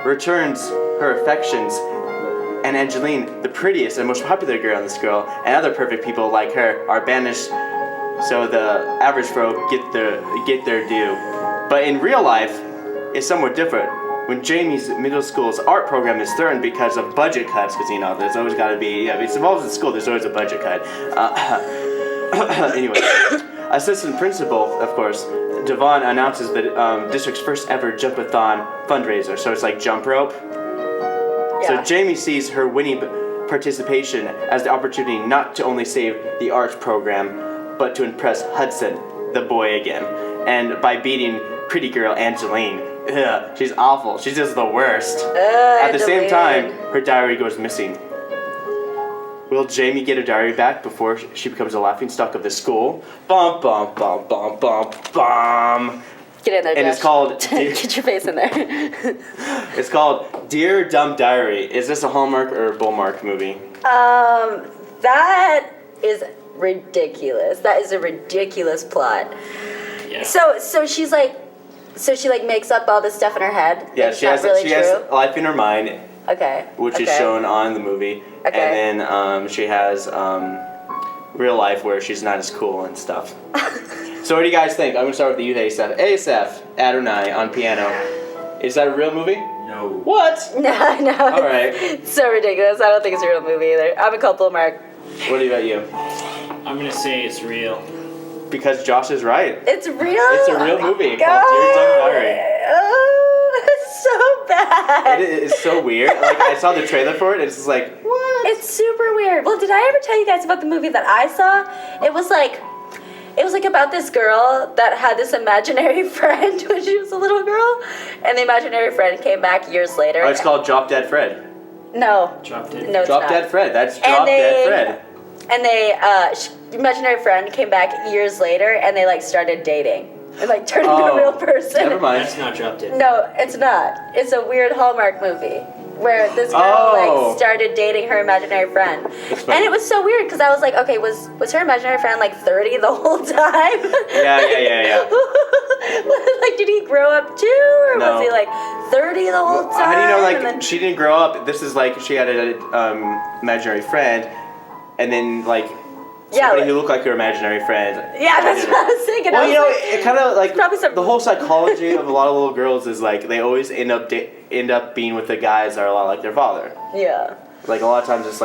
returns her affections, and Angeline, the prettiest and most popular girl in the school, and other perfect people like her are banished so the average folk get their due. But in real life, it's somewhat different. When Jamie's middle school's art program is threatened because of budget cuts, because there's always got to be, it's involved in school, there's always a budget cut. Anyway, assistant principal, of course, Devon announces the district's first ever jump-a-thon fundraiser, so it's like jump rope. Yeah. So Jamie sees her winning participation as the opportunity not to only save the arts program, but to impress Hudson, the boy again. And by beating pretty girl Angeline, she's awful. She's just the worst. At the same time, her diary goes missing. Will Jamie get her diary back before she becomes a laughingstock of the school? Bum, bum, bum, bum, bum, bum. Get in there, And Josh. it's called... Get your face in there. It's called Dear Dumb Diary. Is this a Hallmark or a Bullmark movie? That is ridiculous. That is a ridiculous plot. Yeah. So she makes up all this stuff in her head. Yeah, It's she not has really she true. has life in her mind, Okay. which is shown on the movie, Okay. and then she has real life where she's not as cool and stuff. So what do you guys think? I'm gonna start with the youth. Asaph Adonai on piano. Is that a real movie? No. What? No. All right. It's so ridiculous. I don't think it's a real movie either. I'm a couple Mark. What about you? I'm gonna say it's real. Because Josh is right. It's real. It's a real movie called Dear Dumb Diary. Oh, it's so bad. It is so weird. Like I saw the trailer for it. It's just like what? It's super weird. Well, did I ever tell you guys about the movie that I saw? It was like about this girl that had this imaginary friend when she was a little girl, and the imaginary friend came back years later. Oh, it's called Drop Dead Fred. No. Drop Dead. No, it's Drop not. Dead Fred. That's Drop Dead Fred. And the imaginary friend came back years later, and they started dating and turned into a real person. Never mind. That's not Drop Dead. No, it's not. It's a weird Hallmark movie where this girl started dating her imaginary friend, and it was so weird because I was like, okay, was her imaginary friend 30 the whole time? Yeah. Did he grow up too, or was he 30 the whole time? How do you know And then- she didn't grow up? This is she had an imaginary friend, and then somebody who looked like her imaginary friend. Yeah, that's what I was thinking. Well, I was it kind of probably some the whole psychology of a lot of little girls is they always end up being with the guys that are a lot like their father. Yeah. A lot of times it's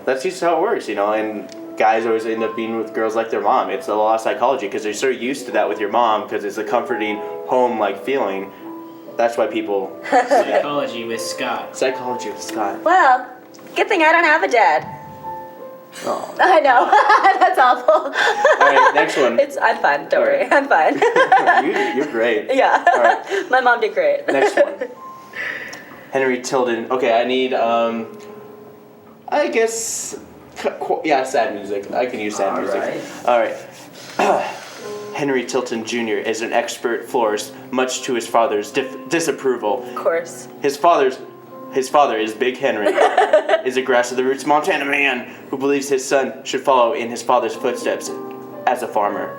that's just how it works, and guys always end up being with girls like their mom. It's a lot of psychology because they're so used to that with your mom because it's a comforting home-like feeling. That's why people... Psychology with Scott. Psychology with Scott. Well, good thing I don't have a dad. Oh. I know. That's awful. All right, next one. I'm fine. Don't worry. I'm fine. You're great. Yeah. All right. My mom did great. Next one. Henry Tilden. Okay, I need, I guess, sad music. I can use sad music. All right. Henry Tilton Jr. is an expert florist, much to his father's disapproval. Of course. His father is Big Henry, is a grass-to-the-roots Montana man who believes his son should follow in his father's footsteps as a farmer.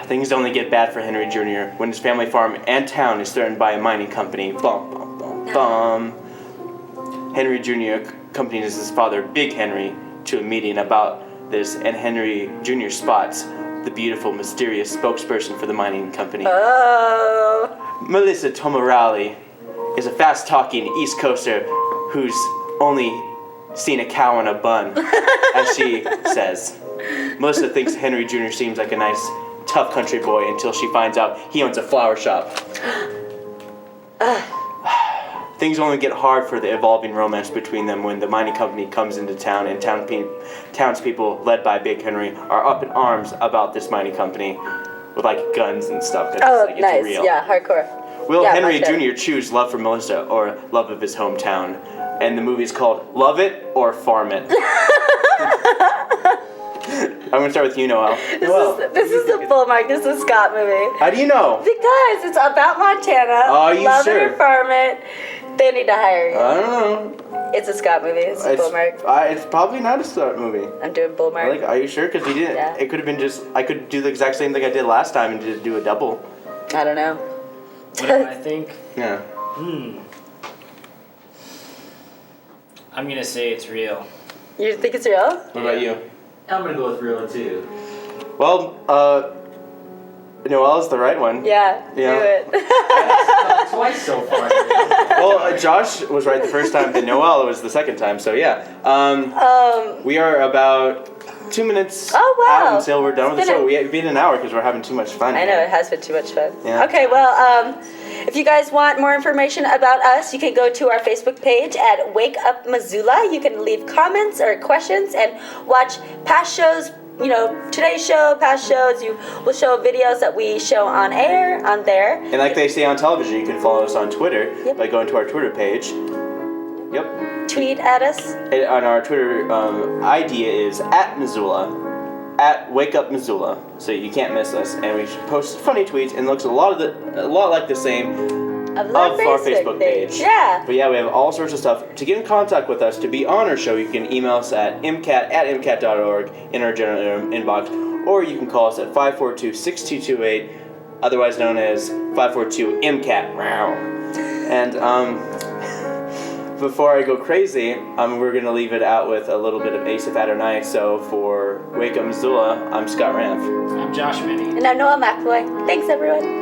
Things only get bad for Henry Jr. when his family farm and town is threatened by a mining company. Bum, bum, bum, bum. Henry Jr. accompanies his father, Big Henry, to a meeting about this, and Henry Jr. spots the beautiful, mysterious spokesperson for the mining company. Oh. Melissa Tomorelli is a fast-talking East Coaster who's only seen a cow in a bun, as she says. Melissa thinks Henry Jr. seems like a nice, tough country boy until she finds out he owns a flower shop. Things only get hard for the evolving romance between them when the mining company comes into town, and townspeople, led by Big Henry, are up in arms about this mining company with like guns and stuff. Oh, it's nice. real. Yeah, hardcore. Will Yeah, Henry gotcha. Jr. choose love for Melissa or love of his hometown? And the movie's called Love It or Farm It. I'm going to start with you, Noelle. This is the Bullmark. This is a Scott movie. How do you know? Because it's about Montana. Are you Love sure? it or farm it. They need to hire you. I don't know. It's a Scott movie. It's a Bullmark. It's probably not a Scott movie. I'm doing Bullmark. Are you sure? Because you didn't. Yeah. It could have been just. I could do the exact same thing I did last time and just do a double. I don't know. What do I think? Yeah. I'm gonna say it's real. You think it's real? What about you? I'm gonna go with real too. Well, Noelle's the right one. Yeah. Do it. Twice so far. Well, Josh was right the first time, but Noelle was the second time. So yeah. We are about 2 minutes out until we're done with the show. We've been an hour because we're having too much fun. I know, it has been too much fun. Yeah. Okay, well, if you guys want more information about us, you can go to our Facebook page at Wake Up Missoula. You can leave comments or questions and watch past shows, today's show, past shows. You will show videos that we show on air on there. And like they say on television, you can follow us on Twitter by going to our Twitter page. Yep. Tweet at us. And on our Twitter ID is at Missoula, at Wake Up Missoula, so you can't miss us. And we post funny tweets, and it looks a lot like the same of our Facebook page. Yeah. But yeah, we have all sorts of stuff. To get in contact with us, to be on our show, you can email us at mcat@mcat.org in our general inbox, or you can call us at 542-6228, otherwise known as 542-MCAT. Wow. And before I go crazy, we're going to leave it out with a little bit of Asaph Adonai. So for Wake Up Missoula, I'm Scott Ranf. I'm Josh Meny. And I'm Noelle McCoy. Thanks, everyone.